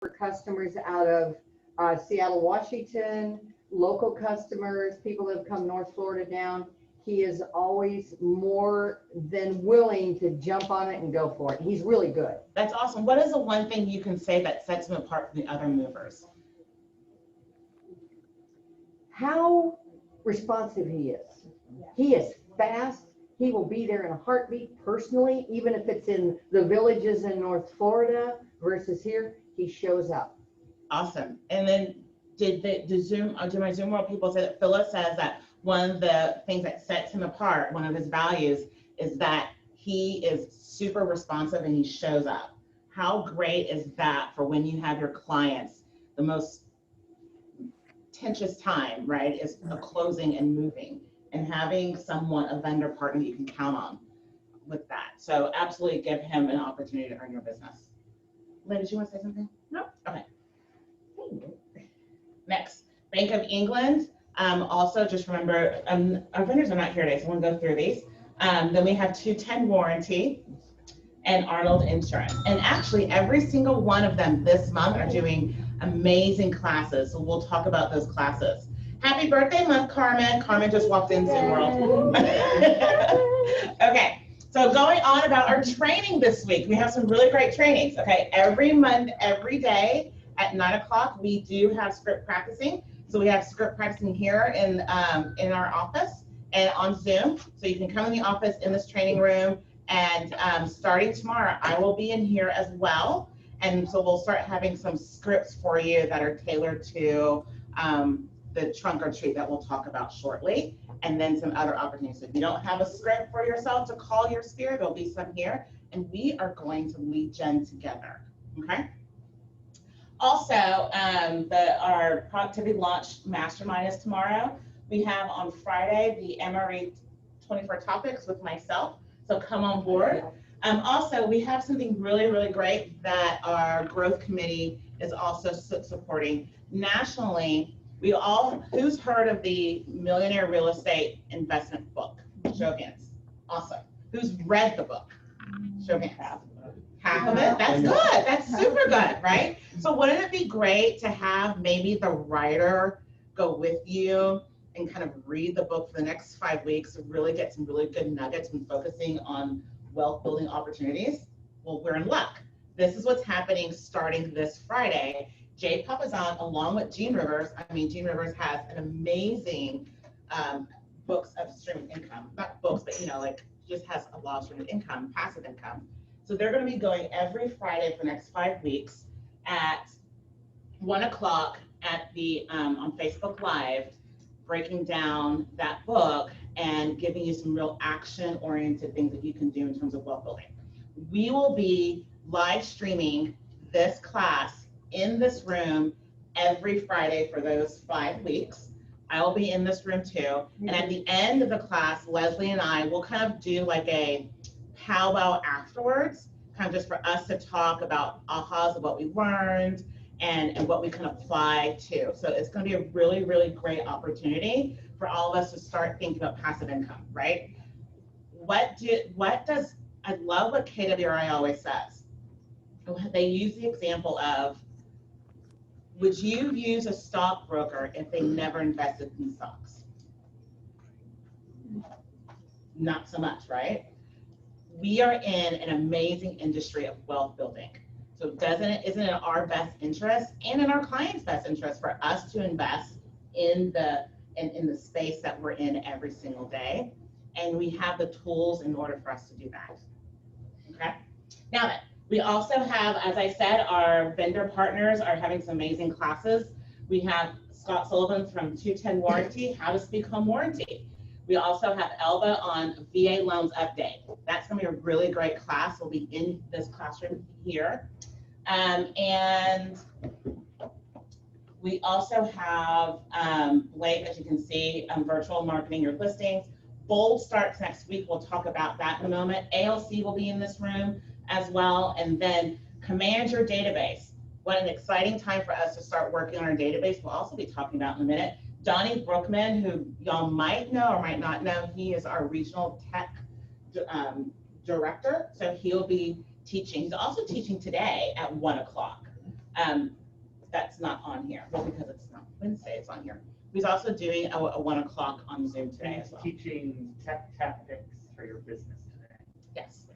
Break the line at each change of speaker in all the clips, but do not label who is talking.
for customers out of Seattle, Washington, local customers, people that have come North Florida down. He is always more than willing to jump on it and go for it. He's really good.
That's awesome. What is the one thing you can say that sets him apart from the other movers?
How responsive he is. He is fast. He will be there in a heartbeat personally, even if it's in the villages in North Florida versus here, he shows up.
Awesome. And then do my Zoom World people say that Phyllis says that one of the things that sets him apart, one of his values, is that he is super responsive and he shows up. How great is that for when you have your clients? The most tenuous time, right, is a closing and moving, and having someone, a vendor partner you can count on with that. So absolutely give him an opportunity to earn your business. Lynn, did you want to say something?
No.
Okay. Next, Bank of England. Also, just remember, our vendors are not here today, so I want to go through these. Then we have 210 Warranty and Arnold Insurance. And actually, every single one of them this month are doing amazing classes. So we'll talk about those classes. Happy birthday month, Carmen. Carmen just walked in Zoom World. Okay, so going on about our training this week, we have some really great trainings. Okay, every Monday, every day at 9 o'clock, we do have script practicing. So we have script practicing here in our office and on Zoom. So you can come in the office in this training room, and starting tomorrow, I will be in here as well. And so we'll start having some scripts for you that are tailored to the trunk or treat that we'll talk about shortly, and then some other opportunities. So if you don't have a script for yourself to call your sphere, there'll be some here, and we are going to lead gen together, okay? Also, our productivity launch mastermind is tomorrow. We have on Friday the MRE 24 topics with myself, so come on board. Also, we have something really, really great that our growth committee is also supporting. Nationally, who's heard of the Millionaire Real Estate Investment book? Show of hands. Awesome. Who's read the book? Show of hands. Half of it? That's good. That's super good, right? So wouldn't it be great to have maybe the writer go with you and kind of read the book for the next 5 weeks to really get some really good nuggets when focusing on wealth building opportunities? Well, we're in luck. This is what's happening starting this Friday. Jay Papazan, along with Gene Rivers, Gene Rivers has an amazing books of streaming income. Not books, but just has a lot of streaming income, passive income. So they're going to be going every Friday for the next 5 weeks at 1 o'clock at the on Facebook Live, breaking down that book and giving you some real action-oriented things that you can do in terms of wealth building. We will be live streaming this class in this room every Friday for those 5 weeks. I will be in this room too. And at the end of the class, Leslie and I will kind of do like a powwow afterwards, kind of just for us to talk about ahas of what we learned and what we can apply to. So it's going to be a really, really great opportunity for all of us to start thinking about passive income, right? I love what KWRI always says. They use the example of, would you use a stockbroker if they never invested in stocks? Not so much, right? We are in an amazing industry of wealth building. So isn't it in our best interest and in our clients' best interest for us to invest in the space that we're in every single day? And we have the tools in order for us to do that. Okay. Now then, we also have, as I said, our vendor partners are having some amazing classes. We have Scott Sullivan from 210 Warranty, How to Speak Home Warranty. We also have Elba on VA Loans Update. That's going to be a really great class. We'll be in this classroom here. And we also have Blake, as you can see, virtual marketing your listings. Bold starts next week. We'll talk about that in a moment. ALC will be in this room as well. And then Command Your Database. What an exciting time for us to start working on our database. We'll also be talking about in a minute. Donnie Brookman, who y'all might know or might not know, he is our regional tech director. So he'll be teaching. He's also teaching today at 1 o'clock. That's not on here. Well, because it's not Wednesday, it's on here. He's also doing a 1 o'clock on Zoom today as well.
Teaching tech tactics for your business today.
Yes.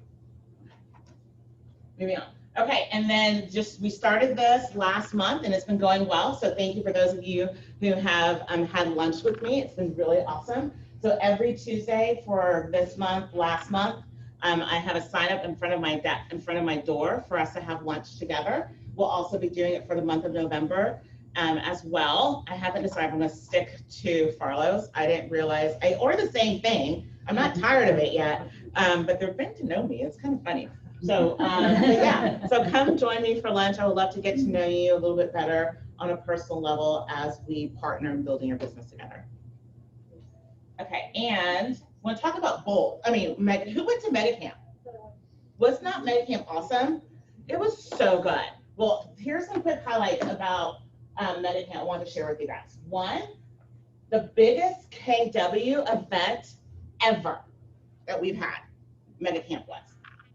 Moving on. Okay, and then we started this last month and it's been going well. So thank you for those of you who have had lunch with me. It's been really awesome. So every Tuesday for this month, last month, I have a sign up in front of my door for us to have lunch together. We'll also be doing it for the month of November as well. I haven't decided if I'm going to stick to Farlow's. I didn't realize I ordered the same thing. I'm not tired of it yet, but they're getting to know me. It's kind of funny. So yeah, so come join me for lunch. I would love to get to know you a little bit better on a personal level as we partner in building your business together. Okay, and I want to talk about Bold. I mean, who went to MediCamp? Was not MediCamp awesome? It was so good. Well, here's some quick highlights about MediCamp I want to share with you guys. One, the biggest KW event ever that we've had, MediCamp was.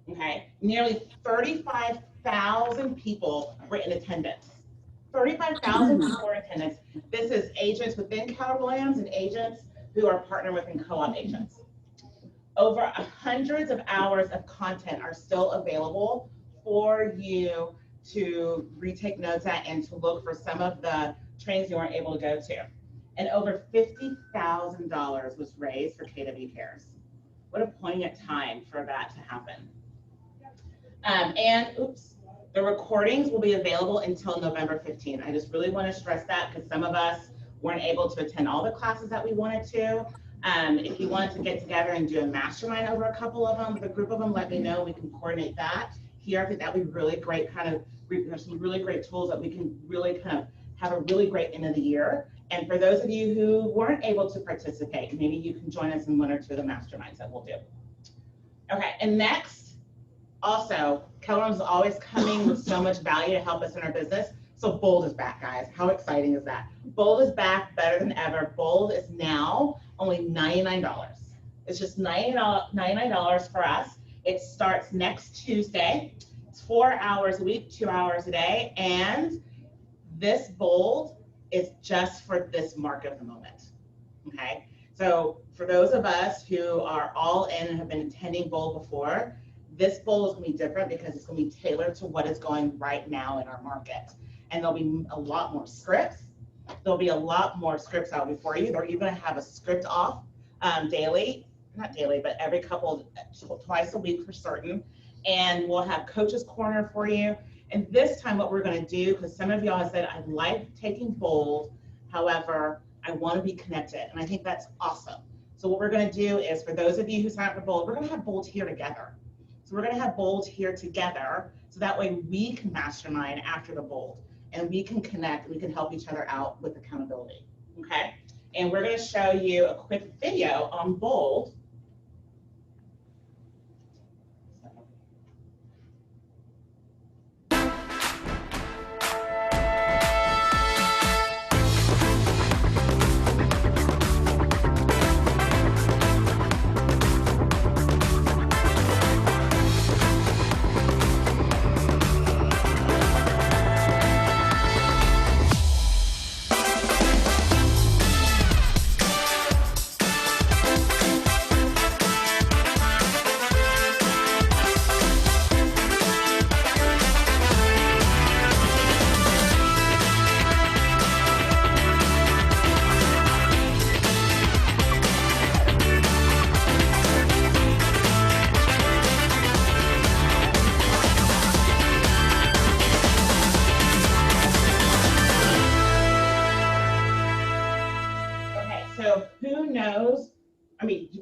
Okay, nearly 35,000 people were in attendance. 35,000 people were in attendance. This is agents within Keller Williams and agents who are partnered with and co-op agents. Over hundreds of hours of content are still available for you to retake notes at and to look for some of the trainings you weren't able to go to. And over $50,000 was raised for KW Cares. What a poignant time for that to happen. The recordings will be available until November 15th. I just really want to stress that because some of us weren't able to attend all the classes that we wanted to. If you wanted to get together and do a mastermind over a couple of them, with a group of them, let me know. We can coordinate that. Here, I think that would be really great. There's some really great tools that we can really kind of have a really great end of the year. And for those of you who weren't able to participate, maybe you can join us in one or two of the masterminds that we'll do. Okay, and next, also, Keller Williams is always coming with so much value to help us in our business. So Bold is back, guys. How exciting is that? Bold is back better than ever. Bold is now only $99. It's just $99 for us. It starts next Tuesday. It's 4 hours a week, 2 hours a day. And this Bold is just for this market at the moment, okay? So for those of us who are all in and have been attending Bold before, this Bold is gonna be different because it's gonna be tailored to what is going right now in our market. And there'll be a lot more scripts. There'll be a lot more scripts out before you. They're even gonna have a script off daily, not daily, but every twice a week for certain. And we'll have Coach's Corner for you. And this time what we're gonna do, because some of y'all have said, I like taking Bold, however, I wanna be connected. And I think that's awesome. So what we're gonna do is, for those of you who sign up for Bold, we're gonna have Bold here together. So we're gonna have Bold here together, so that way we can mastermind after the Bold, and we can connect, we can help each other out with accountability, okay? And we're gonna show you a quick video on Bold.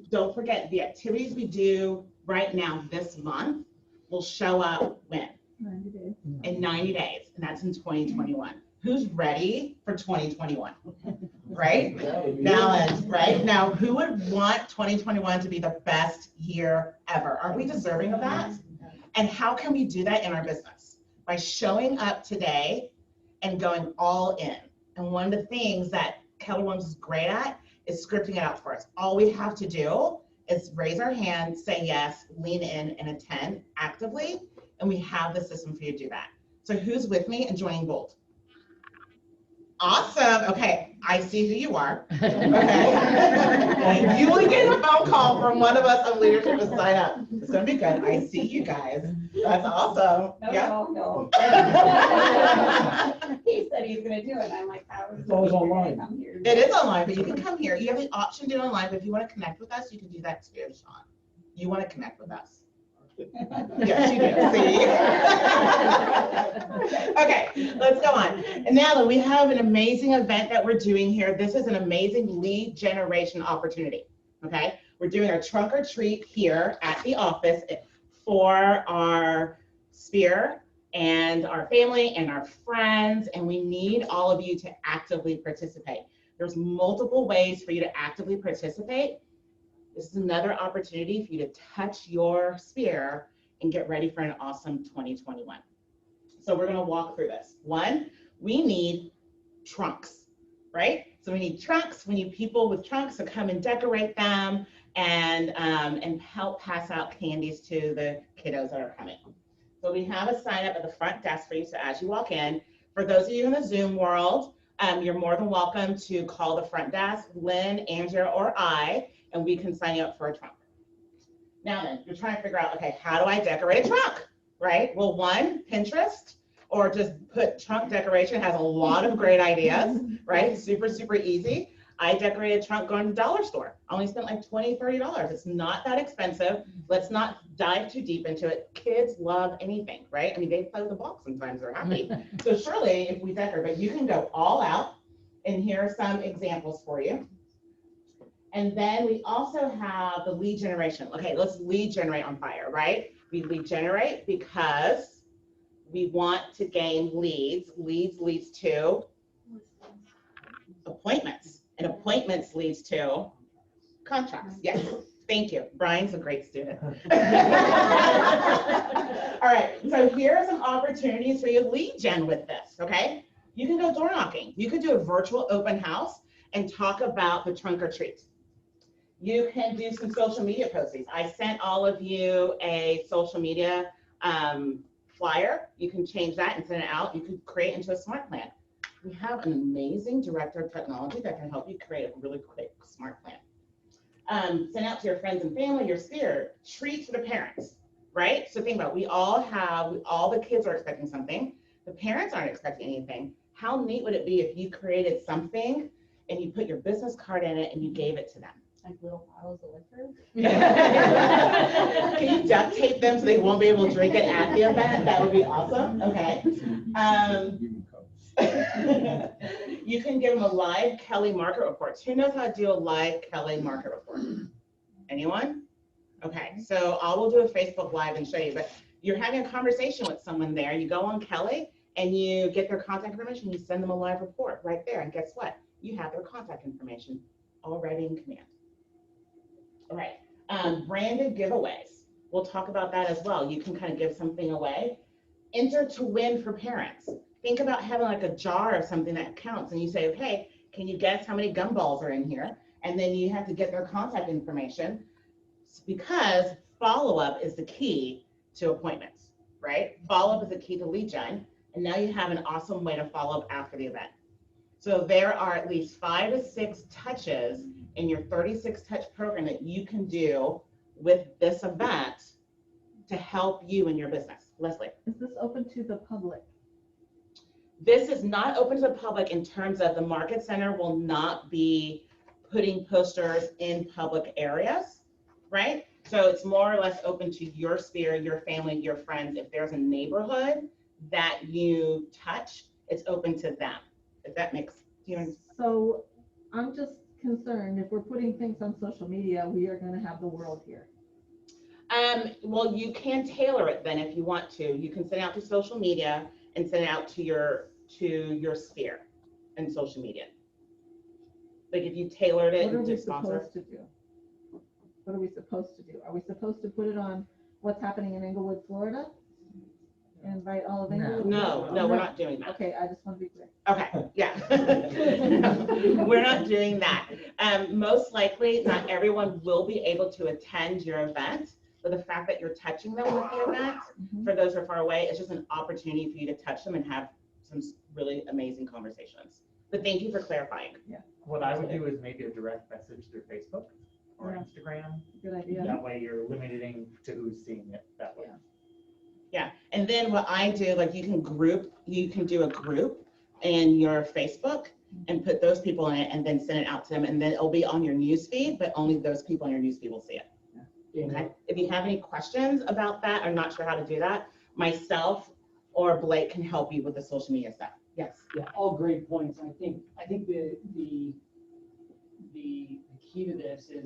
Don't forget the activities we do right now this month will show up when?
90 days.
In 90 days, and that's in 2021. Who's ready for 2021? Right? Balance, right? Now, who would want 2021 to be the best year ever? Are we deserving of that? And how can we do that in our business? By showing up today and going all in. And one of the things that Keller Williams is great at is scripting it out for us. All we have to do is raise our hand, say yes, lean in, and attend actively, and we have the system for you to do that. So who's with me and joining bold? Awesome. Okay, I see who you are. Okay. You will get a phone call from one of us on leadership to sign up. It's gonna be good. I see you guys. That's awesome.
No. He said he's gonna do it. I'm like, how is
It's always online.
come here?
It is online, but you can come here. You have the option to do it online, but if you want to connect with us, you can do that too, Sean. You want to connect with us. Yes, you do. See? Okay, let's go on. And now we have an amazing event that we're doing here. This is an amazing lead generation opportunity. Okay, we're doing our trunk or treat here at the office for our sphere and our family and our friends, and we need all of you to actively participate. There's multiple ways for you to actively participate. This is another opportunity for you to touch your sphere and get ready for an awesome 2021. So we're gonna walk through this. One, we need trunks, right? So we need trunks, we need people with trunks to come and decorate them and help pass out candies to the kiddos that are coming. So we have a sign up at the front desk for you, so as you walk in, for those of you in the Zoom world, you're more than welcome to call the front desk, Lynn, Andrea, or I, and we can sign you up for a trunk. Now then, you're trying to figure out, okay, how do I decorate a trunk, right? Well, one, Pinterest, or just put trunk decoration, has a lot of great ideas, right? Super, super easy. I decorated a trunk going to the dollar store. I only spent like $20, $30. It's not that expensive. Let's not dive too deep into it. Kids love anything, right? I mean, they play with the box sometimes, they're happy. So surely if we decorate, but you can go all out, and here are some examples for you. And then we also have the lead generation. Okay, let's lead generate on fire, right? We lead generate because we want to gain leads. Leads leads to appointments, and appointments leads to contracts. Yes, thank you. Brian's a great student. All right, so here are some opportunities for you to lead gen with this, okay? You can go door knocking. You could do a virtual open house and talk about the trunk or treat. You can do some social media postings. I sent all of you a social media flyer. You can change that and send it out. You can create into a smart plan. We have an amazing director of technology that can help you create a really quick smart plan. Send out to your friends and family, your sphere, treats for the parents, right? So think about it. All the kids are expecting something. The parents aren't expecting anything. How neat would it be if you created something and you put your business card in it and you gave it to them?
Like little bottles of liquor?
Can you duct tape them so they won't be able to drink it at the event? That would be awesome. Okay. You can give them a live Kelly market report. Who knows how to do a live Kelly market report? Anyone? Okay, so I will do a Facebook Live and show you, but you're having a conversation with someone there. You go on Kelly and you get their contact information, you send them a live report right there, and guess what? You have their contact information already in command. All right, branded giveaways. We'll talk about that as well. You can kind of give something away. Enter to win for parents. Think about having like a jar of something that counts, and you say, okay, can you guess how many gumballs are in here? And then you have to get their contact information, because follow-up is the key to appointments, right? Follow-up is the key to lead gen, and now you have an awesome way to follow up after the event. So there are at least 5 to 6 touches in your 36 touch program that you can do with this event to help you in your business. Leslie.
Is this open to the public?
This is not open to the public in terms of the market center will not be putting posters in public areas, right? So it's more or less open to your sphere, your family, your friends. If there's a neighborhood that you touch, it's open to them. If that makes sense.
So I'm just concerned if we're putting things on social media, we are going to have the world here.
Well, you can tailor it then if you want to. You can send it out to social media and send it out to your sphere and social media. Like if you tailored it
What are we
to sponsor.
supposed to do? What are we supposed to do? Are we supposed to put it on what's happening in Englewood, Florida? Invite all of Englewood?
No, we're not doing that.
Okay, I just want to be clear.
Okay, yeah. We're not doing that. Most likely, not everyone will be able to attend your event. but the fact that you're touching them with the event, for those who are far away, it's just an opportunity for you to touch them and have some really amazing conversations. But thank you for clarifying.
What I would do is maybe a direct message through Facebook or
Yeah.
Instagram.
Good idea.
That way you're limiting to who's seeing it that way.
Yeah, and then what I do, like you can do a group in your Facebook and put those people in it and then send it out to them, and then it'll be on your news feed, but only those people on your news feed will see it. Okay, if you have any questions about that or not sure how to do that, myself or Blake can help you with the social media stuff. Yes.
Yeah, all great points. I think the key to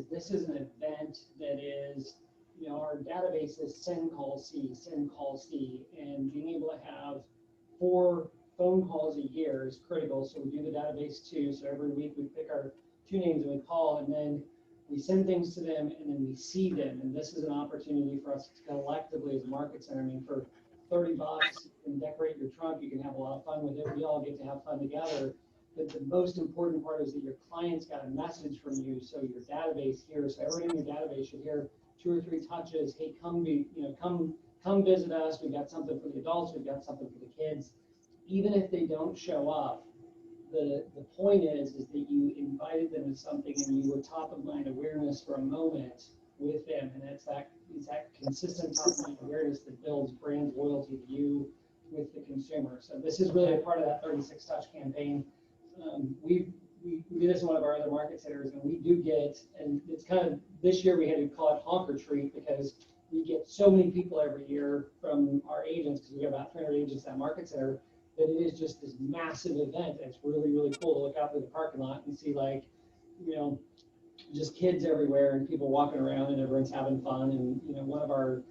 this is an event that is, you know, our database is send, call, see, and being able to have 4 phone calls a year is critical. So we do the database too. So every week we pick our 2 names and we call, and then we send things to them, and then we see them. And this is an opportunity for us to collectively as a market center. I mean, for $30, you can decorate your trunk, you can have a lot of fun with it. We all get to have fun together. But the most important part is that your clients got a message from you. So your database here, so everyone in your database should hear 2 or 3 touches. Hey, come visit us. We've got something for the adults. We've got something for the kids. Even if they don't show up, the point is that you invited them to something and you were top of mind awareness for a moment with them, and it's that consistent top of mind awareness that builds brand loyalty to you with the consumer. So this is really a part of that 36 touch campaign. We do this in one of our other market centers, and we do get, and it's kind of, this year we had to call it honk or treat because we get so many people every year from our agents, because we have about 300 agents at that market center, that it is just this massive event. It's really, really cool to look out through the parking lot and see, like, you know, just kids everywhere and people walking around and everyone's having fun. And, you know, one of our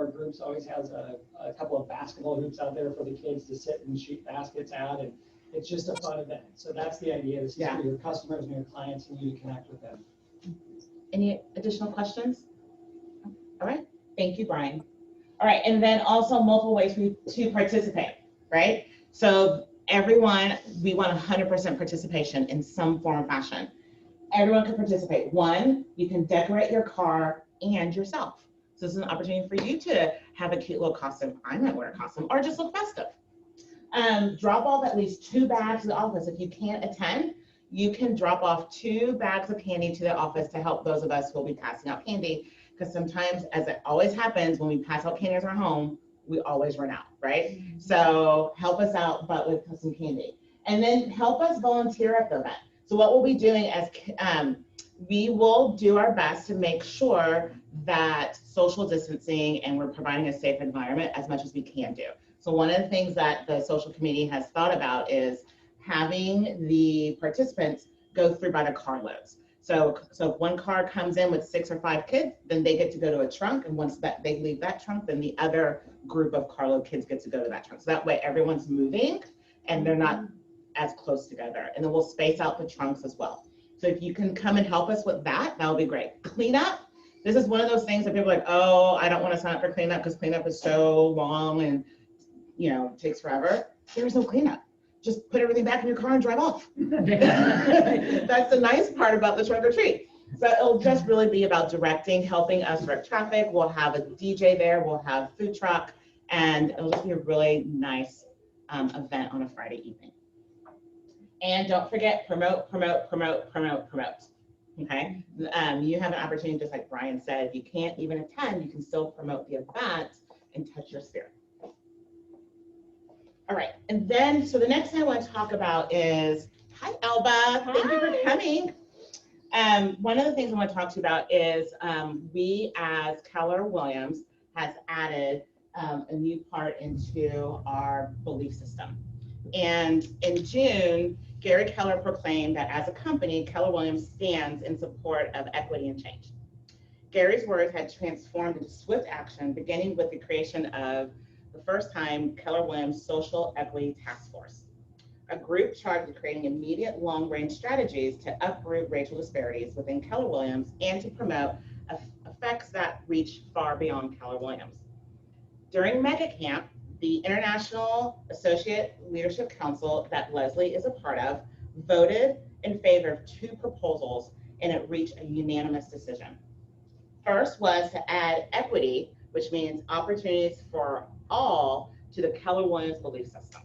groups always has a couple of basketball hoops out there for the kids to sit and shoot baskets at, and it's just a fun event. So that's the idea. This is for your customers and your clients and you to connect with them.
Any additional questions? All right, thank you, Brian. All right, and then also multiple ways for you to participate, right? So everyone, we want 100% participation in some form or fashion. Everyone can participate. 1, you can decorate your car and yourself. So this is an opportunity for you to have a cute little costume. I might wear a costume or just look festive. Drop off at least 2 bags to the office. If you can't attend, you can drop off 2 bags of candy to the office to help those of us who will be passing out candy. Because sometimes, as it always happens, when we pass out candy at our home, we always run out, right? So help us out, but with some candy. And then help us volunteer at the event. So what we'll be doing as, we will do our best to make sure that social distancing and we're providing a safe environment as much as we can do. So one of the things that the social committee has thought about is having the participants go through by the carloads. So if one car comes in with 6 or 5 kids, then they get to go to a trunk, and once that they leave that trunk, then the other group of carload kids get to go to that trunk. So that way everyone's moving and they're not as close together. And then we'll space out the trunks as well. So if you can come and help us with that, that would be great. Cleanup, this is one of those things that people are like, oh, I don't want to sign up for cleanup because cleanup is so long and, you know, takes forever. There is no cleanup. Just put everything back in your car and drive off. That's the nice part about the trunk or treat. So it'll just really be about directing, helping us direct traffic. We'll have a DJ there, we'll have food truck, and it'll just be a really nice event on a Friday evening. And don't forget, promote. Okay, you have an opportunity, just like Brian said, if you can't even attend, you can still promote the event and touch your spirit. All right, and then, so the next thing I want to talk about is, hi Elba, thank you for coming. One of the things I want to talk to you about is we as Keller Williams has added a new part into our belief system. And in June, Gary Keller proclaimed that as a company, Keller Williams stands in support of equity and change. Gary's words had transformed into swift action, beginning with the creation of the first time Keller Williams Social Equity Task Force, a group charged with creating immediate long-range strategies to uproot racial disparities within Keller Williams and to promote effects that reach far beyond Keller Williams. During Mega Camp, the International Associate Leadership Council that Leslie is a part of voted in favor of 2 proposals, and it reached a unanimous decision. First was to add equity, which means opportunities for all to the Keller Williams belief system.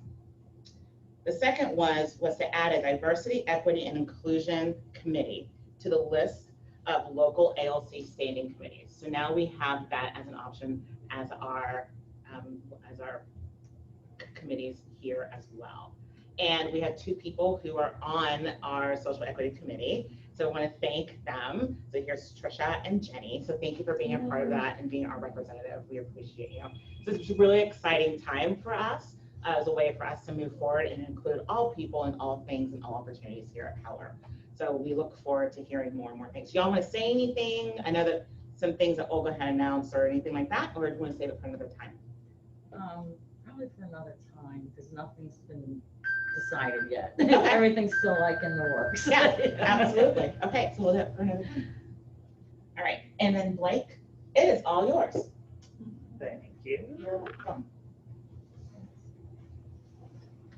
The second was to add a diversity, equity, and inclusion committee to the list of local ALC standing committees. So now we have that as an option as our committees here as well. And we have 2 people who are on our social equity committee. So I want to thank them. So here's Trisha and Jenny. So thank you for being a part of that and being our representative. We appreciate you. So it's a really exciting time for us as a way for us to move forward and include all people and all things and all opportunities here at Keller. So we look forward to hearing more and more things. Y'all want to say anything? I know that some things that Olga had announced or anything like that, or do you want to save it for another time?
Probably for another time, because nothing's been decided yet. Everything's still like in the works.
Yeah, absolutely. Okay, so we'll do it for another time. All right, and then Blake, it is all yours.
Thank you.
You're welcome.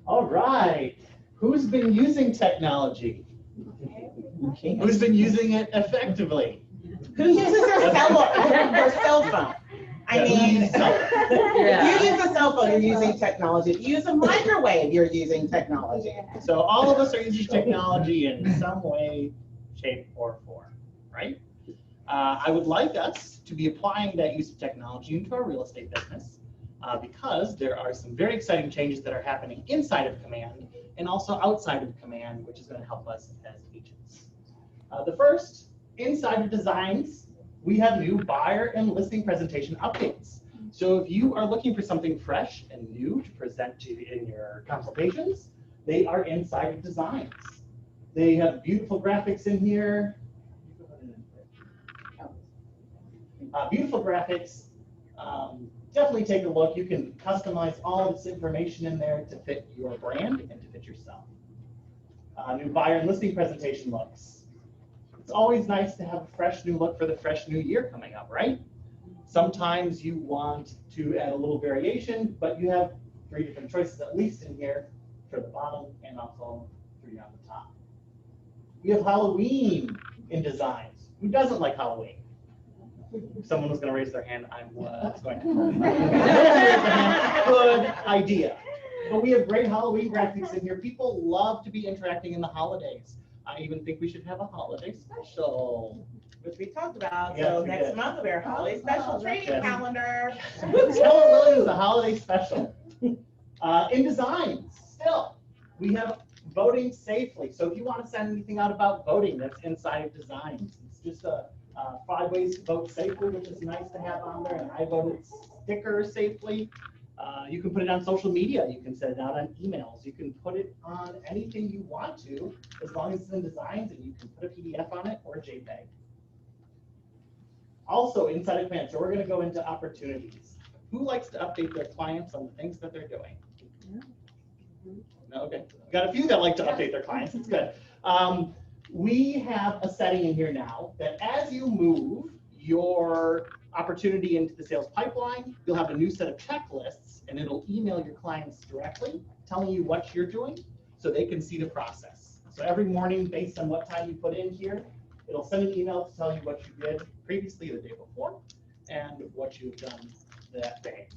All right. Who's been using technology? Who's been using it effectively?
Who uses their cell phone? I mean,
Yeah.
if you use a cell phone, you're using technology. If you use a microwave, you're using technology.
So all of us are using technology in some way, shape, or form, right? I would like us to be applying that use of technology into our real estate business because there are some very exciting changes that are happening inside of Command and also outside of Command, which is going to help us as agents. The first, inside of designs, we have new buyer and listing presentation updates. So if you are looking for something fresh and new to present to in your consultations, they are inside of designs. They have beautiful graphics in here. Beautiful graphics. Definitely take a look. You can customize all this information in there to fit your brand and to fit yourself. New buyer and listing presentation looks. It's always nice to have a fresh new look for the fresh new year coming up, right? Sometimes you want to add a little variation, but you have 3 different choices at least in here for the bottom and also 3 on the top. We have Halloween in designs. Who doesn't like Halloween? If someone was going to raise their hand, I was going to. Good idea. But we have great Halloween graphics in here. People love to be interacting in the holidays. I even think we should have a holiday special.
Which we talked about.
Yes,
So
we
next
did.
month we have our holiday special training
Yes.
calendar.
Keller Williams is a holiday special. In designs, still, we have voting safely. So if you want to send anything out about voting, that's inside of designs. It's just a 5 ways to vote safely, which is nice to have on there. And I voted sticker safely. You can put it on social media. You can send it out on emails. You can put it on anything you want to, as long as it's in designs, and you can put a PDF on it or a JPEG. Also, inside of Command, so we're going to go into opportunities. Who likes to update their clients on the things that they're doing? No, okay. We've got a few that like to update their clients. It's good. We have a setting in here now that as you move your opportunity into the sales pipeline, you'll have a new set of checklists, and it'll email your clients directly telling you what you're doing so they can see the process. So every morning, based on what time you put in here, it'll send an email to tell you what you did previously the day before and what you've done that day.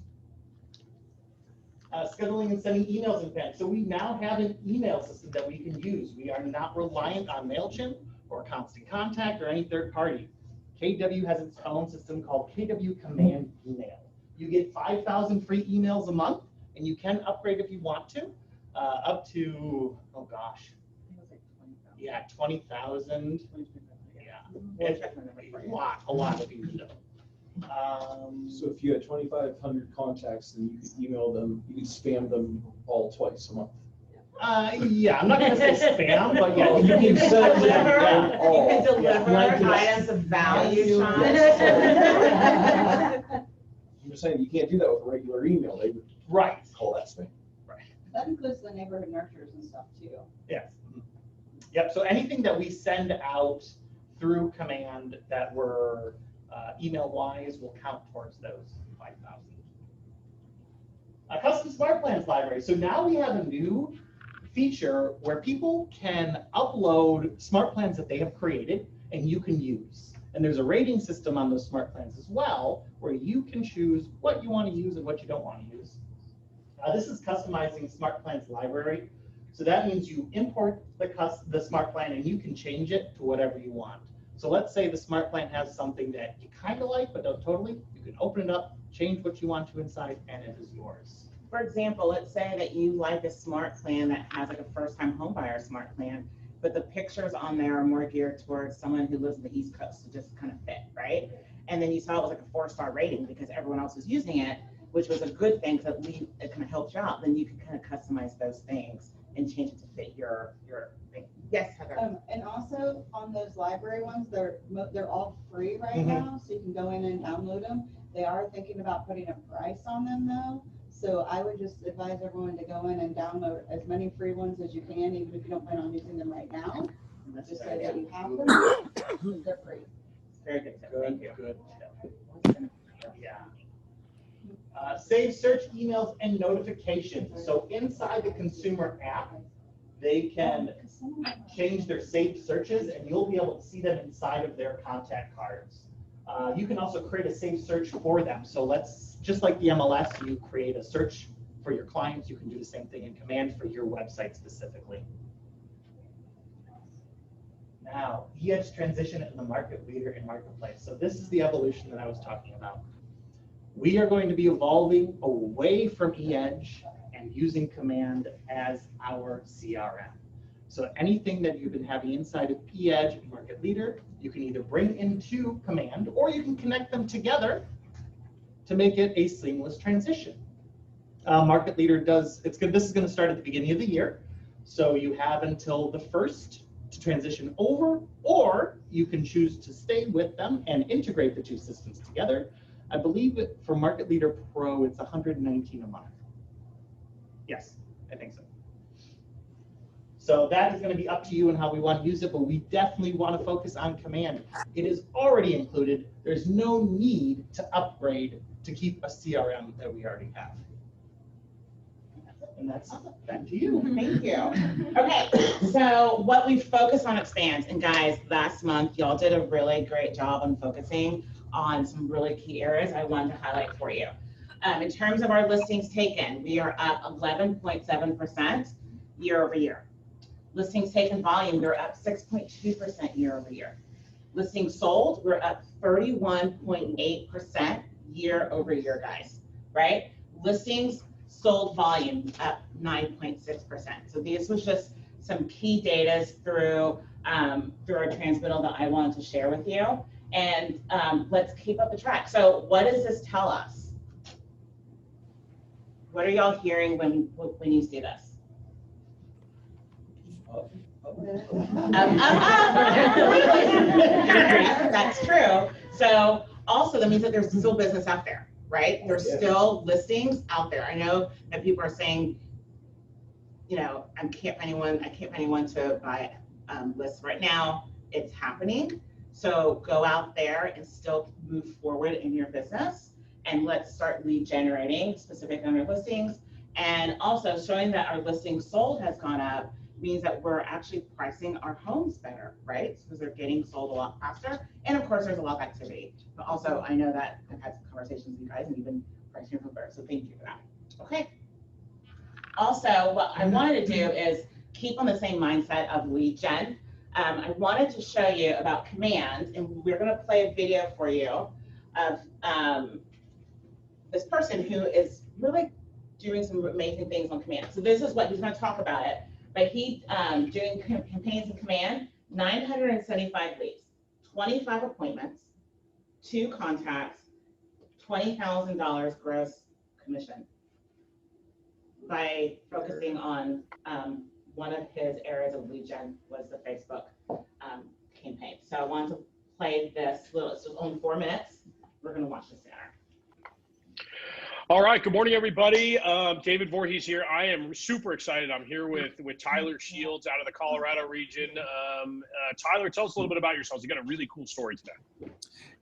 Scheduling and sending emails in advance. So we now have an email system that we can use. We are not reliant on MailChimp or Constant Contact or any third party. KW has its own system called KW Command Email. You get 5,000 free emails a month, and you can upgrade if you want to, up to, oh gosh, yeah, 20,000. Yeah, it's a lot of email.
So if you had 2,500 contacts, then you could email them, you could spam them all twice a month.
Yeah, I'm not going to say spam, but yeah,
You can send them
yeah.
all.
You can deliver
Yeah.
items of value, Sean.
I'm just saying, you can't do that with a regular email. They would
Right.
call that spam.
That includes the neighborhood nurtures and stuff too.
Yes. Yep. So anything that we send out through Command that were email-wise will count towards those 5,000. A custom smart plans library. So now we have a new feature where people can upload smart plans that they have created and you can use. And there's a rating system on those smart plans as well, where you can choose what you want to use and what you don't want to use. This is customizing smart plans library. So that means you import the smart plan and you can change it to whatever you want. So let's say the smart plan has something that you kind of like, but don't totally. You can open it up, change what you want to inside, and it is yours.
For example, let's say that you like a smart plan that has like a first-time home buyer smart plan, but the pictures on there are more geared towards someone who lives in the East Coast, so just kind of fit, right? And then you saw it was like a 4-star rating because everyone else was using it, which was a good thing because it kind of helped you out. Then you can kind of customize those things and change it to fit your thing. Yes, Heather.
And also on those library ones, they're all free right
Mhm.
now, so you can go in and download them. They are thinking about putting a price on them though. So I would just advise everyone to go in and download as many free ones as you can, even if you don't plan on using them right now.
That's
Just
a
so
good
that
idea.
you have them. They're free.
Very good tip. Thank you.
Good. Yeah. Save search emails and notifications. So inside the consumer app, they can change their saved searches and you'll be able to see them inside of their contact cards. You can also create a saved search for them. So just like the MLS, you create a search for your clients, you can do the same thing in Command for your website specifically. Now, eEdge transition into the market leader in marketplace. So this is the evolution that I was talking about. We are going to be evolving away from eEdge and using Command as our CRM. So anything that you've been having inside of eEdge and Market Leader, you can either bring into Command or you can connect them together to make it a seamless transition. Market Leader this is going to start at the beginning of the year. So you have until the 1st to transition over, or you can choose to stay with them and integrate the two systems together. I believe for Market Leader Pro, it's $119 a month. Yes, I think so. So that is going to be up to you and how we want to use it, but we definitely want to focus on Command. It is already included. There's no need to upgrade to keep a CRM that we already have. And that's back to you.
Thank you. Okay, so what we focus on expands. And guys, last month, y'all did a really great job on focusing on some really key areas I wanted to highlight for you. In terms of our listings taken, we are up 11.7% year over year. Listings taken volume, we're up 6.2% year over year. Listings sold, we're up 31.8% year over year, guys, right? Listings sold volume up 9.6%. So this was just some key data through our transmittal that I wanted to share with you. And let's keep up the track. So what does this tell us? What are y'all hearing when you see this? That's true. So also that means that there's still business out there, right? There's still listings out there. I know that people are saying, you know, I can't find anyone to buy lists right now. It's happening. So go out there and still move forward in your business, and let's start lead generating specific on our listings. And also showing that our listings sold has gone up means that we're actually pricing our homes better, right? Because they're getting sold a lot faster. And of course, there's a lot of activity. But also, I know that I've had some conversations with you guys and you've been pricing your home better. So thank you for that. Okay. Also, what I wanted to do is keep on the same mindset of lead gen. I wanted to show you about Command, and we're going to play a video for you of this person who is really doing some amazing things on Command. So this is what he's going to talk about it. But he doing campaigns in Command, 975 leads, 25 appointments, 2 contacts, $20,000 gross commission by focusing on one of his areas of lead gen was the Facebook campaign. So I wanted to play this little, it's only 4 minutes. We're going to watch this together.
All right, good morning, everybody. David Voorhees here. I am super excited. I'm here with Tyler Shields out of the Colorado region. Tyler, tell us a little bit about yourselves. You got a really cool story today.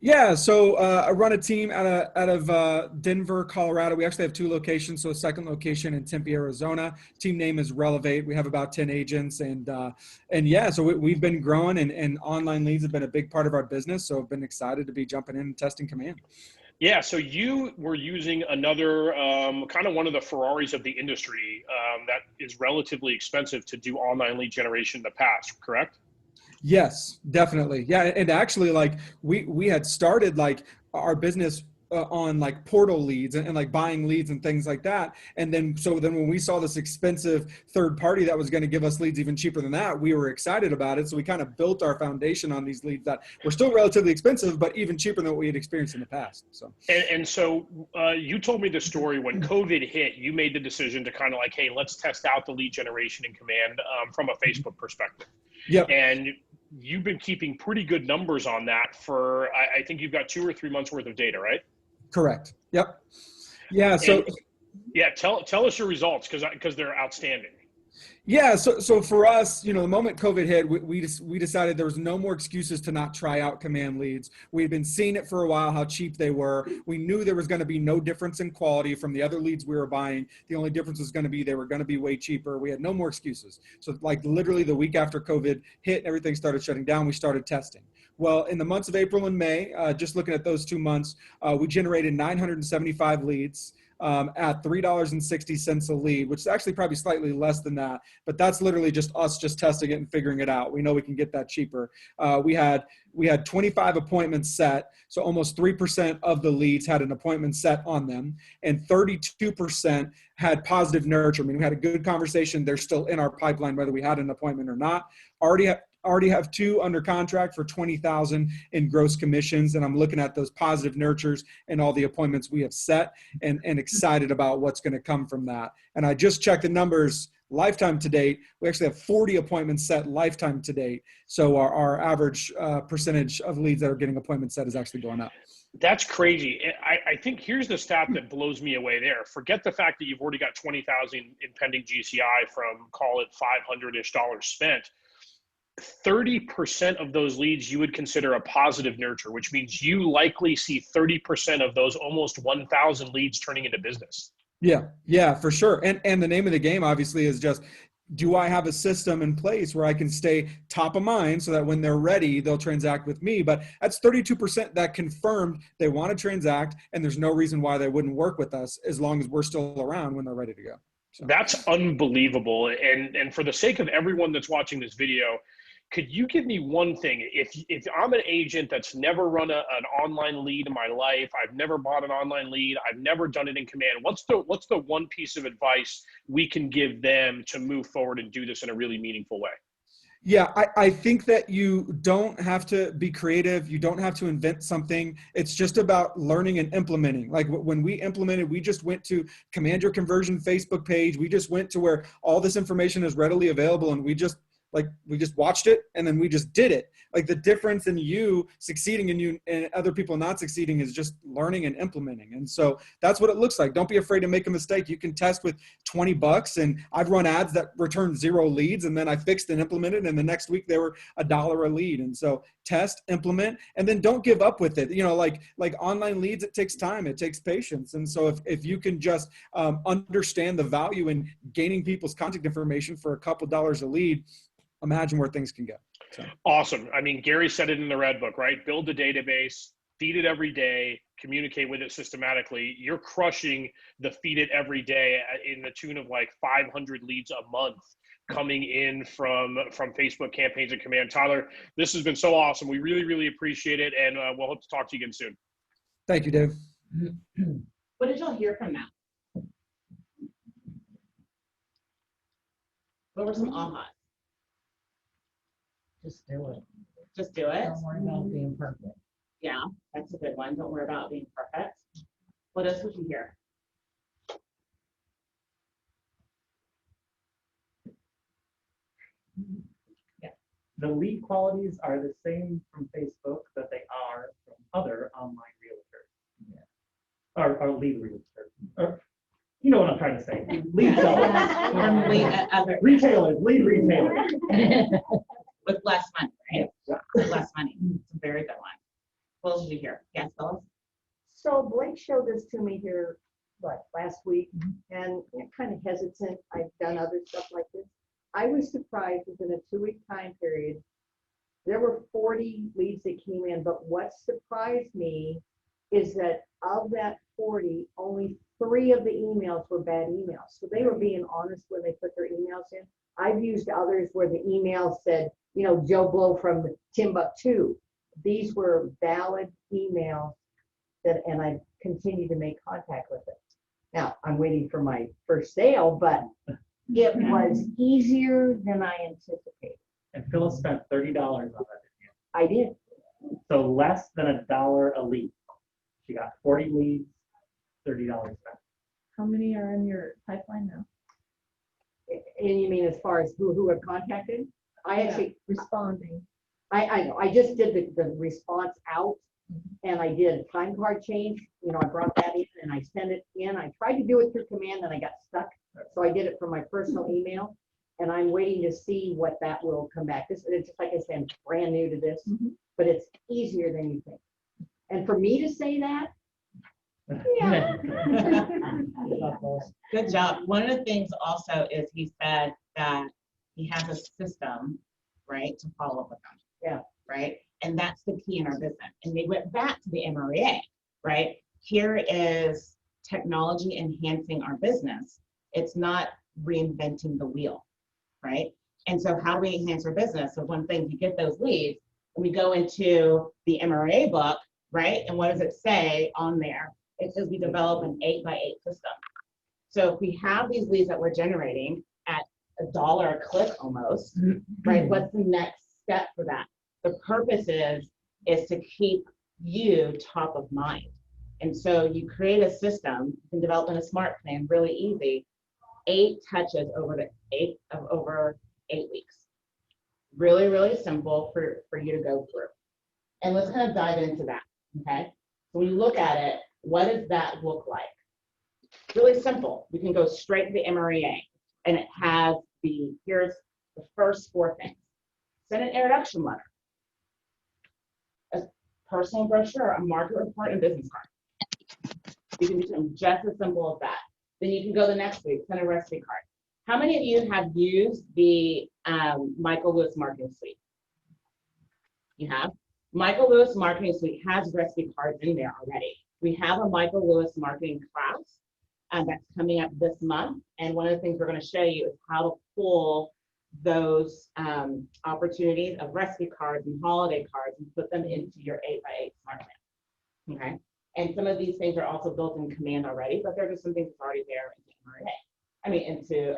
Yeah, so I run a team out of Denver, Colorado. We actually have 2 locations, so a second location in Tempe, Arizona. Team name is Relevate. We have about 10 agents, and yeah, so we've been growing, and online leads have been a big part of our business. So I've been excited to be jumping in and testing Command.
Yeah, so you were using another kind of one of the Ferraris of the industry that is relatively expensive to do online lead generation in the past, correct?
Yes, definitely. Yeah, and actually, like we had started like our business on like portal leads and like buying leads and things like that. And then when we saw this expensive third party that was going to give us leads even cheaper than that, we were excited about it. So we kind of built our foundation on these leads that were still relatively expensive, but even cheaper than what we had experienced in the past. So
so you told me the story when COVID hit. You made the decision to kind of like, hey, let's test out the lead generation in Command from a Facebook perspective.
Yep.
And you've been keeping pretty good numbers on that for, I think you've got 2 or 3 months worth of data, right?
Correct. Yep. Yeah. So
yeah, tell us your results because they're outstanding.
Yeah, so for us, the moment COVID hit, we decided there was no more excuses to not try out Command leads. We've been seeing it for a while, how cheap they were. We knew there was going to be no difference in quality from the other leads we were buying. The only difference was going to be they were going to be way cheaper. We had no more excuses. So like literally the week after COVID hit and everything started shutting down, we started testing. Well, in the months of April and May, just looking at those 2 months, we generated 975 leads. At $3.60 a lead, which is actually probably slightly less than that, but that's literally just us just testing it and figuring it out. We know we can get that cheaper. We had 25 appointments set, so almost 3% of the leads had an appointment set on them, and 32% had positive nurture. I mean, we had a good conversation. They're still in our pipeline, whether we had an appointment or not. Already have 2 under contract for $20,000 in gross commissions, and I'm looking at those positive nurtures and all the appointments we have set, and excited about what's going to come from that. And I just checked the numbers lifetime to date. We actually have 40 appointments set lifetime to date. So our average percentage of leads that are getting appointments set is actually going up.
That's crazy. I think here's the stat that blows me away there. Forget the fact that you've already got 20,000 in pending GCI from, call it $500-ish spent. 30% of those leads you would consider a positive nurture, which means you likely see 30% of those almost 1,000 leads turning into business.
Yeah, for sure. And the name of the game obviously is just, do I have a system in place where I can stay top of mind so that when they're ready, they'll transact with me? But that's 32% that confirmed they want to transact, and there's no reason why they wouldn't work with us as long as we're still around when they're ready to go. So.
That's unbelievable. And for the sake of everyone that's watching this video, could you give me one thing? If I'm an agent that's never run an online lead in my life, I've never bought an online lead, I've never done it in Command, what's the one piece of advice we can give them to move forward and do this in a really meaningful way?
Yeah, I think that you don't have to be creative. You don't have to invent something. It's just about learning and implementing. Like when we implemented, we just went to Command Your Conversion Facebook page. We just went to where all this information is readily available, and we just watched it, and then we just did it. Like the difference in you succeeding and you and other people not succeeding is just learning and implementing. And so that's what it looks like. Don't be afraid to make a mistake. You can test with $20, and I've run ads that returned 0 leads, and then I fixed and implemented, and the next week they were $1 a lead. And so test, implement, and then don't give up with it. Like online leads, it takes time, it takes patience. And so if you can just understand the value in gaining people's contact information for a couple dollars a lead, imagine where things can go. So.
Awesome. I mean, Gary said it in the Red Book, right? Build a database, feed it every day, communicate with it systematically. You're crushing the feed it every day in the tune of like 500 leads a month coming in from Facebook campaigns and Command. Tyler, this has been so awesome. We really, really appreciate it, and we'll hope to talk to you again soon.
Thank you, Dave.
What did y'all hear from that? What were some ahas?
Just do it.
Just do it.
Don't worry about being perfect.
Yeah, that's a good one. Don't worry about being perfect. What else would you hear?
Yeah. The lead qualities are the same from Facebook that they are from other online realtors. Yeah. Or lead realtors. You know what I'm trying to say. Lead sellers.
From other
Retailers, lead retailers.
with less money, right?
Yeah.
With less money. It's a very good one. What else did you hear? Yes, Phyllis?
So Blake showed this to me here, last week, and I'm kind of hesitant. I've done other stuff like this. I was surprised within a 2-week time period, there were 40 leads that came in, but what surprised me is that of that 40, only 3 of the emails were bad emails. So they were being honest when they put their emails in. I've used others where the email said, Joe Blow from Timbuktu. These were valid emails and I continue to make contact with it. Now, I'm waiting for my first sale, but it was easier than I anticipated.
And Phyllis spent $30 on that.
I did.
So less than $1 a lead. She got 40 leads, $30 spent.
How many are in your pipeline now?
And you mean as far as who have contacted? I actually,
Responding.
I know, I just did the response out and I did a time card change. I brought that in and I sent it in. I tried to do it through command and I got stuck. So I did it from my personal email and I'm waiting to see what that will come back. It's just like I said, I'm brand new to this, but it's easier than you think. And for me to say that, yeah.
Good job. One of the things also is he said that he has a system, right, to follow up with them.
Yeah.
Right. And that's the key in our business. And they went back to the MREA, right? Here is technology enhancing our business. It's not reinventing the wheel, right? And so how do we enhance our business? So one thing, you get those leads, and we go into the MREA book, right? And what does it say on there? It says we develop an 8x8 system. So if we have these leads that we're generating at $1 a click almost, right? What's the next step for that? The purpose is to keep you top of mind. And so you create a system, you can develop in a smart plan really easy, 8 touches over 8 weeks. Really, really simple for you to go through. And let's kind of dive into that, okay? So when you look at it, what does that look like? Really simple. We can go straight to the MREA and it has here's the first 4 things. Send an introduction letter, a personal brochure, a market report, and business card. You can do something just as simple as that. Then you can go the next week, send a recipe card. How many of you have used the Michael Lewis Marketing Suite? You have? Michael Lewis Marketing Suite has recipe cards in there already. We have a Michael Lewis marketing class that's coming up this month. And one of the things we're going to show you is how to pull those opportunities of recipe cards and holiday cards and put them into your 8x8 smart plan. Okay. And some of these things are also built in command already, but there are just some things that's already there into MRA. I mean, into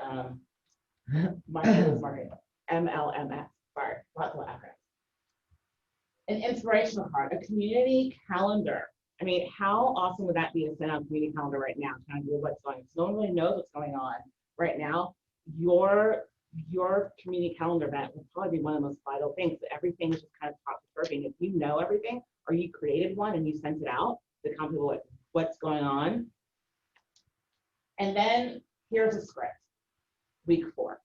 Michael Lewis marketing, MLMS. Sorry, lots of acronyms. An inspirational card, a community calendar. I mean, how awesome would that be to send out a community calendar right now, kind of do what's going on? So no one really knows what's going on right now. Your community calendar event would probably be one of the most vital things. Everything is just kind of top to curving. If you know everything, or you created one and you sent it out to come people with what's going on. And then here's a script. Week 4.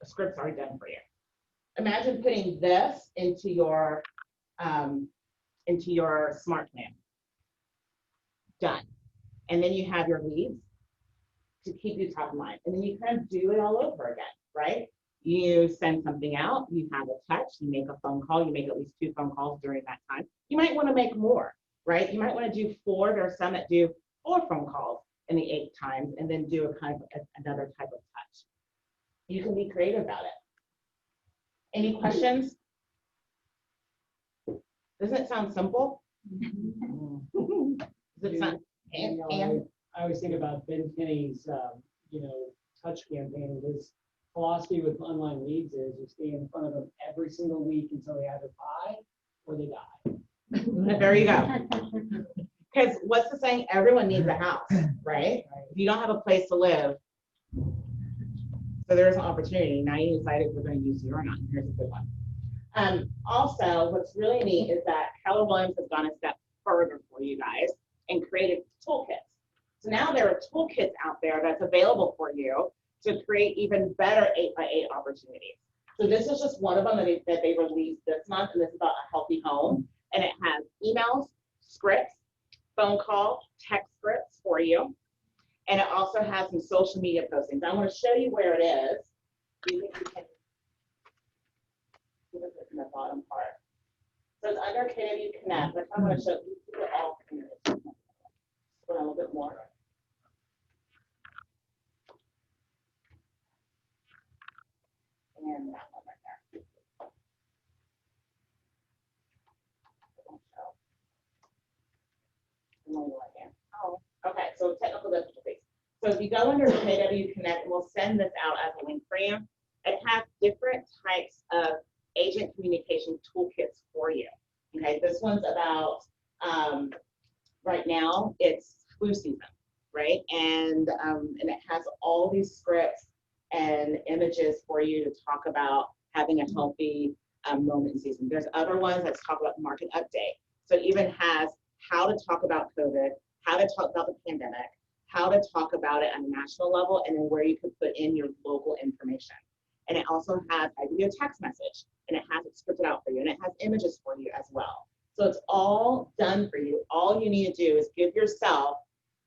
The script's already done for you. Imagine putting this into your smart plan. Done. And then you have your leads to keep you top of mind. And then you kind of do it all over again, right? You send something out, you have a touch, you make a phone call, you make at least 2 phone calls during that time. You might want to make more, right? You might want to do 4. There are some that do 4 phone calls in the 8 times and then do a kind of another type of touch. You can be creative about it. Any questions? Doesn't it sound simple? Does it sound, and
I always think about Ben Kinney's, touch campaign. His philosophy with online leads is you stay in front of them every single week until they either buy or they die.
there you go. Because what's the saying? Everyone needs a house, right? If you don't have a place to live, so there's an opportunity. Now you decide if we're going to use you or not. Here's a good one. Also, what's really neat is that Keller Williams has gone a step further for you guys and created toolkits. So now there are toolkits out there that's available for you to create even better 8x8 opportunities. So this is just one of them that they released this month, and this is about a healthy home. And it has emails, scripts, phone call, text scripts for you. And it also has some social media postings. I'm going to show you where it is. You can see this in the bottom part. So it's under KW Connect. Like I'm going to show you it all here. A little bit more. And that one right there. Oh, okay, so technical difficulties. So if you go under KW Connect, we'll send this out as a link for you. It has different types of agent communication toolkits for you. Okay, this one's about, right now, it's flu season, right? And it has all these scripts and images for you to talk about having a healthy moment in season. There's other ones that talk about market update. So it even has how to talk about COVID, how to talk about the pandemic, how to talk about it on a national level, and then where you can put in your local information. And it also has, I give you a text message, and it has it scripted out for you, and it has images for you as well. So it's all done for you. All you need to do is give yourself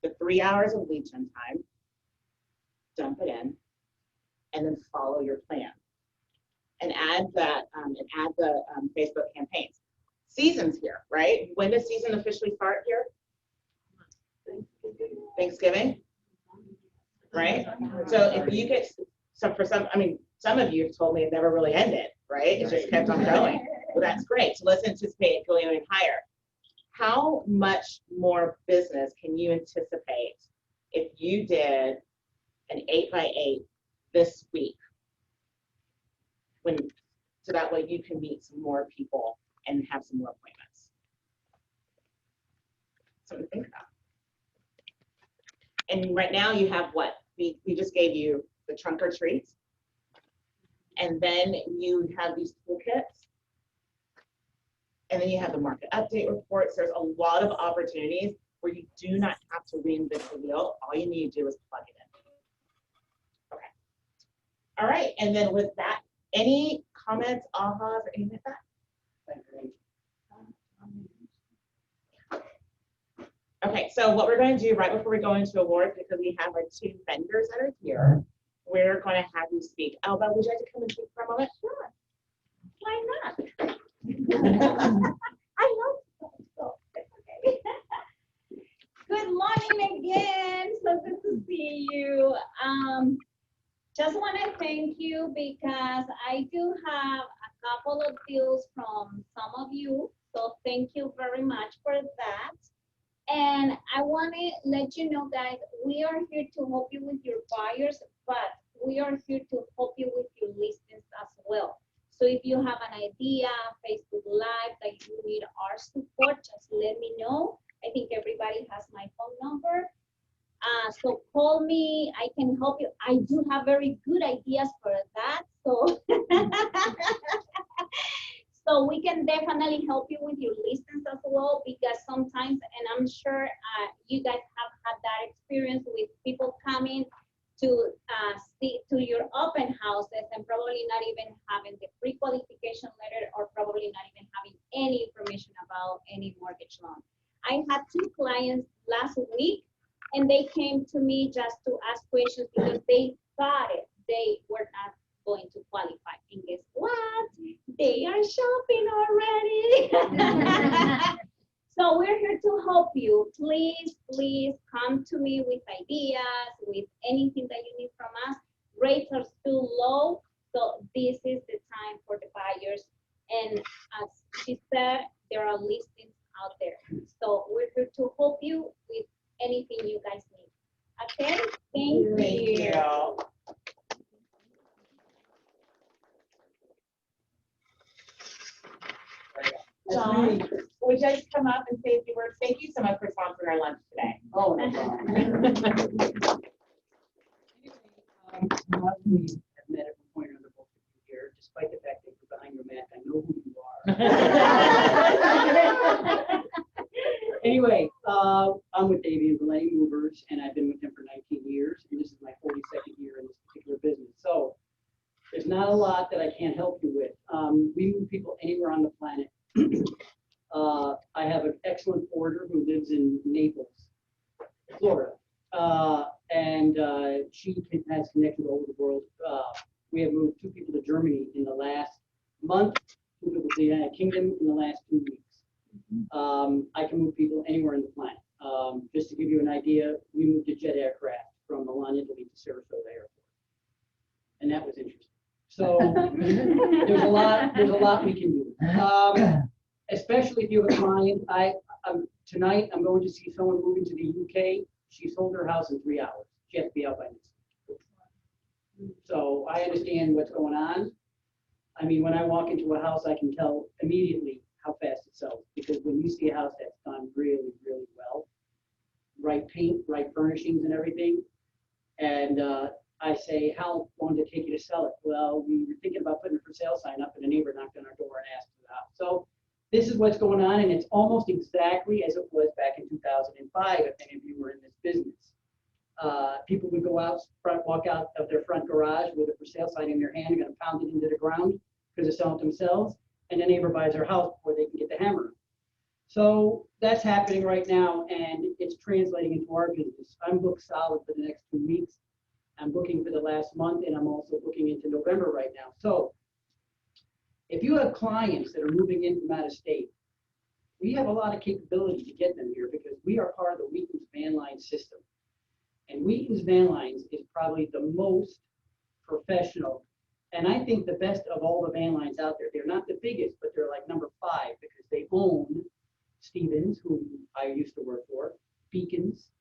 the 3 hours of lead gen time, dump it in, and then follow your plan. And add that, Facebook campaigns. Season's here, right? When does season officially start here? Thanksgiving, right? So if you get, so for some, I mean, some of you have told me it never really ended, right? It just kept on going. Well, that's great. So let's anticipate it going even higher. How much more business can you anticipate if you did an 8x8 this week? So that way you can meet some more people and have some more appointments. Something to think about. And right now you have what? We just gave you the trunk or treat. And then you have these toolkits. And then you have the market update reports. There's a lot of opportunities where you do not have to reinvent the wheel. All you need to do is plug it in. Okay. All right. And then with that, any comments, ahas, or anything like that? Okay, so what we're going to do right before we go into awards, because we have our 2 vendors that are here, we're going to have you speak. Alba, would you like to come and speak for a moment? Sure. Why not? I love so it's okay.
Good morning again. So good to see you. Just want to thank you because I do have a couple of deals from some of you. So thank you very much for that. And I want to let you know, guys, we are here to help you with your buyers, but we are here to help you with your listings as well. So if you have an idea, Facebook Live, that you need our support, just let me know. I think everybody has my phone number. So call me, I can help you. I do have very good ideas for that. So, so we can definitely help you with your listings as well, because sometimes, and I'm sure you guys have had that experience with people coming to see to your open houses and probably not even having the pre-qualification letter, or probably not even having any information about any mortgage loan. I had 2 clients last week, and they came to me just to ask questions because they thought they were not going to qualify. And guess what? They are shopping already. So we're here to help you. Please, please come to me with ideas, with anything that you need from us. Rates are still low, so this is the time for the buyers. And as she said, there are listings out there. So we're here to help you with anything you guys need. Okay? Thank you.
John, would you just come up and say a few words? Thank you so much for sponsoring our lunch today.
Oh, no problem. We have met at one point or another both of you here, despite the fact that you're behind your mat. I know who you are. Anyway, I'm with Davey and Valletti Movers, and I've been lot that I can't help you with. We move people anywhere on the planet. I have an excellent porter who lives in Naples, Florida. And she has connected all over the world. We have moved 2 people to Germany in the last month, 2 people to the United Kingdom in the last 2 weeks. I can move people anywhere on the planet. Just to give you an idea, we moved a jet aircraft from Milan, Italy to Sarasota Airport. And that was interesting. So there's a lot we can do. Especially if you have a client. Tonight I'm going to see someone moving to the UK. She sold her house in 3 hours. She has to be out by next week. So I understand what's going on. I mean, when I walk into a house, I can tell immediately how fast it sells, because when you see a house that's done really, really well, right paint, right furnishings and everything, and I say, how long did it take you to sell it? Well, we were thinking about putting a for sale sign up, and a neighbor knocked on our door and asked for the house. So this is what's going on, and it's almost exactly as it was back in 2005, if any of you were in this business. People would go out, walk out of their front garage with a for sale sign in their hand, and going to pound it into the ground because they're selling it themselves, and the neighbor buys their house before they can get the hammer. So that's happening right now, and it's translating into our business. I'm booked solid for the next 2 weeks. I'm booking for the last month, and I'm also booking into November right now. So if you have clients that are moving in from out of state, we have a lot of capability to get them here because we are part of the Wheaton's van line system. And Wheaton's van lines is probably the most professional, and I think the best of all the van lines out there. They're not the biggest, but they're like number 5 because they own Stevens, who I used to work for, Beacons,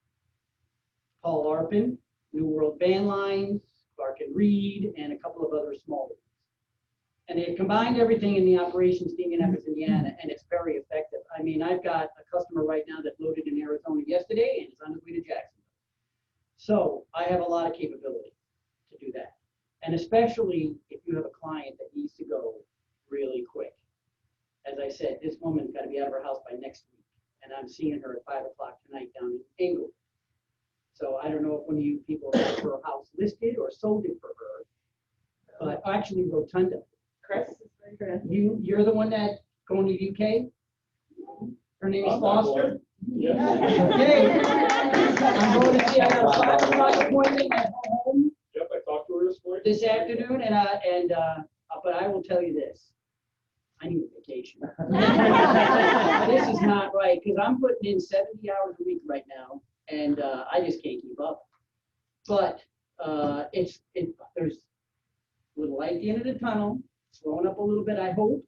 Paul Arpin, New World Van Lines, Clark and Reed, and a couple of other small ones. And they've combined everything in the operations team in Evans, Indiana, and it's very effective. I mean, I've got a customer right now that loaded in Arizona yesterday and is on his way to Jacksonville. So I have a lot of capability to do that. And especially if you have a client that needs to go really quick. As I said, this woman's got to be out of her house by next week, and I'm seeing her at 5 o'clock tonight down in Englewood. So I don't know if one of you people have her house listed or sold it for her, but actually Rotunda.
Chris?
You're the one that going to the UK? Her name is
I'm not
Foster?
going. Yeah.
Okay. I'm going to see, I got a 5 o'clock appointment at home
Yep, I talked to her this morning.
this afternoon, but I will tell you this. I need a vacation. This is not right, because I'm putting in 70 hours a week right now, and I just can't keep up. But there's a little light at the end of the tunnel, slowing up a little bit, I hope,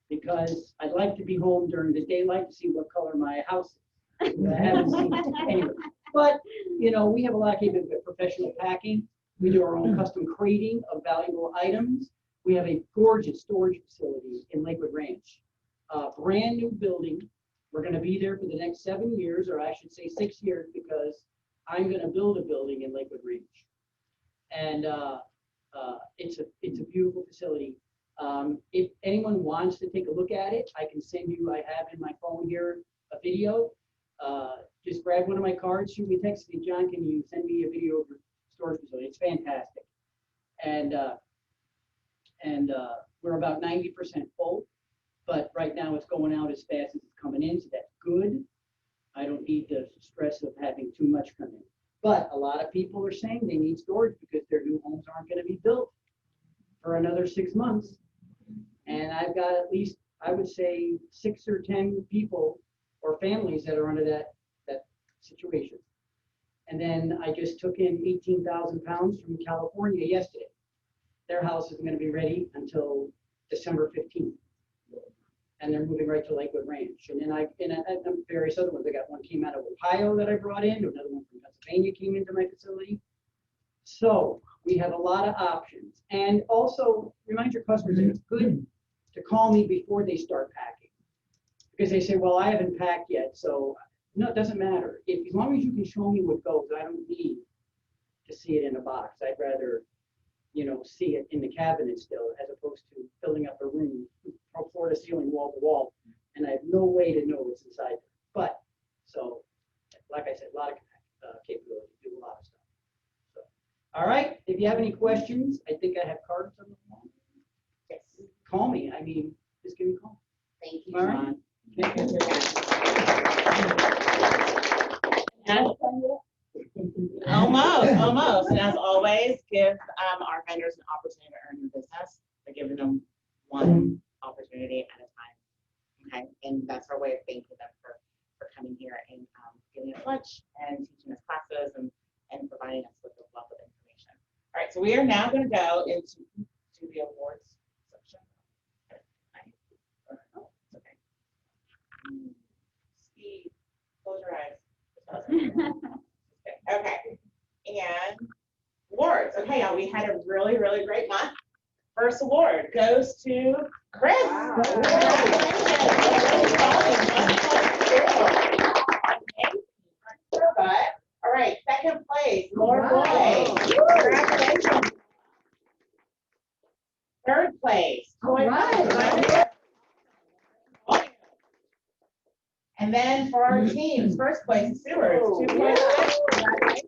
because I'd like to be home during the daylight to see what color my house is. I haven't seen it anyway. But, you know, we have a lot of capability of professional packing. We do our own custom crating of valuable items. We have a gorgeous storage facility in Lakewood Ranch. Brand new building. We're going to be there for the next 7 years, or I should say 6 years, because I'm going to build a building in Lakewood Ranch. And it's a beautiful facility. If anyone wants to take a look at it, I can send you, I have in my phone here a video. Just grab one of my cards, shoot me a text, say, John, can you send me a video of your storage facility? It's fantastic. And we're about 90% full, but right now it's going out as fast as it's coming in, so that's good. I don't need the stress of having too much come in. But a lot of people are saying they need storage because their new homes aren't going to be built for another 6 months. And I've got at least, I would say, 6 or 10 people or families that are under that situation. And then I just took in 18,000 pounds from California yesterday. Their house isn't going to be ready until December 15th. And they're moving right to Lakewood Ranch. And then various other ones. I got one came out of Ohio that I brought in, another one from Pennsylvania came into my facility. So we have a lot of options. And also remind your customers that it's good to call me before they start packing. Because they say, well, I haven't packed yet. So no, it doesn't matter. As long as you can show me what goes, I don't need to see it in a box. I'd rather, you know, see it in the cabinet still, as opposed to filling up a room from floor to ceiling, wall to wall, and I have no way to know what's inside there. But, so, like I said, a lot of capability to do a lot of stuff. So, all right, if you have any questions, I think I have cards on the wall. call me. I mean, just give me a call.
Thank you,
All right.
John.
Thank you.
Almost. And as always, give our vendors an opportunity to earn your business by giving them one opportunity at a time. Okay, and that's our way of thanking them for coming here and giving us lunch and teaching us classes and providing us with a wealth of information. All right, so we are now going to go into the awards section. Oh, it's okay. Steve, close your eyes. Okay, and awards. Okay, y'all, we had a really, really great month. First award goes to Chris.
Wow.
All right, second place, Laura
Wow.
Boyd. Congratulations. Third place, Troy.
Right.
And then for our teams, first place, Seward, 2.5.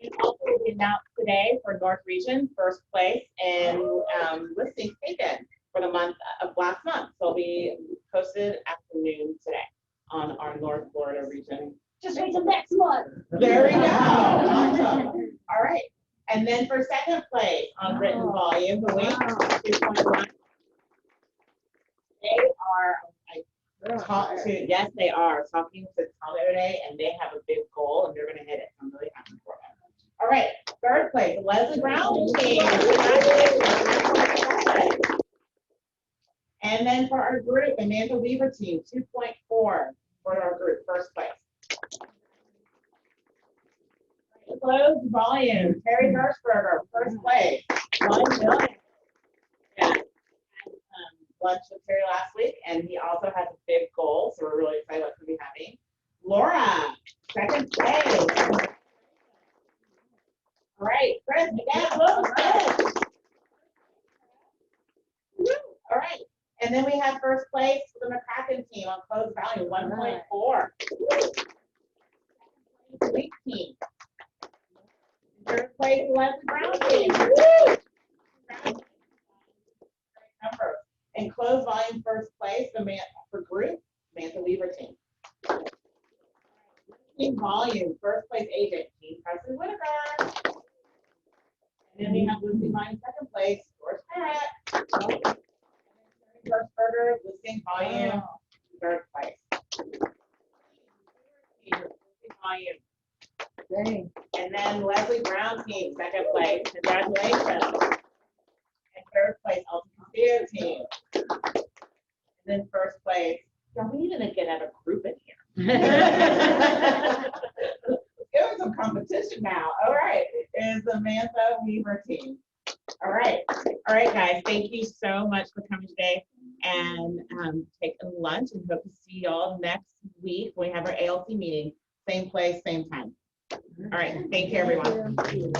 And also we announced today for North Region, first place in listings taken for the month of last month. So it'll be posted afternoon today on our North Florida region.
Just wait till next month.
There we go. Awesome. All right. And then for second place on written volume, the week 2.1. They are yes, they are talking to Tom today, and they have a big goal, and they're going to hit it. I'm really happy for them. All right, third place, Leslie Brown team. And then for our group, Amanda Weaver team, 2.4 for our group, first place. Closed volume, Terry Gershberger, first place, 1 million. Yeah. Lunch with Terry last week, and he also has a big goal, so we're really excited about to be having. Laura, second place. All right, Chris, again, look. All right, and then we have first place for the McCracken team on closed value, 1.4. Week team. Third place, Leslie Brown team. Number. And closed volume first place for group, Samantha Weaver team. Team volume, first place agent, Team Presley Whitaker. And then we have listing volume second place, George Parrott. First burger, listing volume, third place. Listing volume.
Dang.
And then Leslie Brown team, second place. Congratulations. And third place, Alta Castillo team. And then first place. Yeah, we need to get out a group in here. Let's give them some competition now. All right. Is Samantha Weaver team. All right, guys. Thank you so much for coming today and taking lunch, and hope to see y'all next week when we have our ALT meeting. Same place, same time. All right. Thank you, everyone. Thank you.